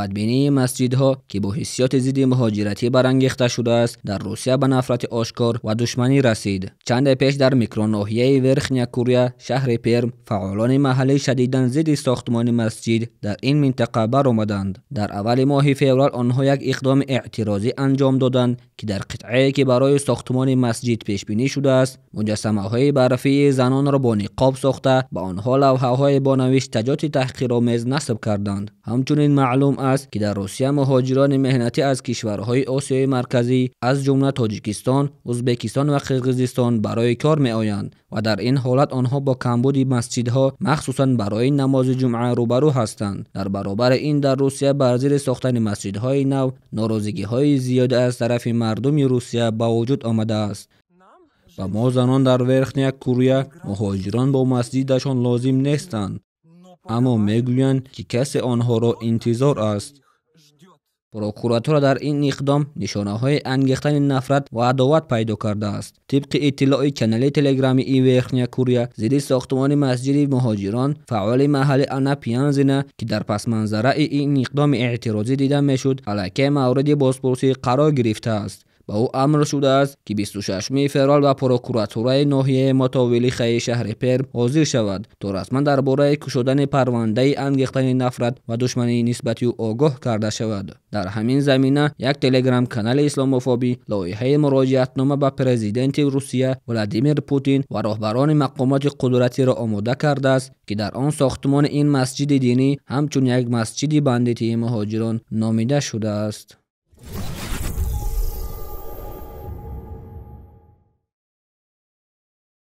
بدبینی مسجدها که با حسیات ضد مهاجرتی برانگیخته شده است در روسیه به نفرت آشکار و دشمنی رسید. چند پیش در میکروناحیه ورخنیا کوریا شهر پرم فعالان محلی شدیداً ضد ساختمان مسجد در این منطقه برآمدند. در اول ماه فوریه آنها یک اقدام اعتراضی انجام دادند که در قطعه‌ای که برای ساختمان مسجد پیش بینی شده است مجسمه‌های برفی زنان را با نقاب ساخته به آنها لوحه‌های با نوشتجات تحقیرآمیز نصب کردند. همچنین معلوم است که در روسیه مهاجران مهنتی از کشورهای آسیای مرکزی از جمله تاجیکستان، ازبکستان و قرقیزستان برای کار می‌آیند و در این حالت آنها با کمبود مسجدها مخصوصاً برای نماز جمعه روبرو هستند. در برابر این در روسیه بر زیر ساختن مسجدهای نو ناراضگی‌های زیاد از طرف مردم روسیه به وجود آمده است. و ما زنان در ورخنیا کوریا مهاجران با مسجدشان لازم نیستند، اما میگویند که کسی آنها را انتظار است. پروکوراتور در این اقدام نشانه‌های انگیختن نفرت و عداوت پیدا کرده است. طبق اطلاع کانال تلگرامی ورخنیا کوریا ضد ساختمان مسجد مهاجران، فعال محل انا پیانزینا که در پس منظره این اقدام اعتراضی دیده میشد علیه مورد بازپرسی قرار گرفته است. به او امر شده است که 26 فوریه به پروکوراتورای ناحیه متولیخه شهر پرم حاضر شود تا رسما درباره کشودن پرونده انگیختن نفرت و دشمنی نسبت او آگاه کرده شود. در همین زمینه یک تلگرام کانال اسلاموفوبی لایحه مراجعتنامه به پرزیدنت روسیه ولادیمیر پوتین و رهبران مقامات قدرتی را آماده کرده است که در آن ساختمان این مسجد دینی همچون یک مسجد بندیتی مهاجران نامیده شده است.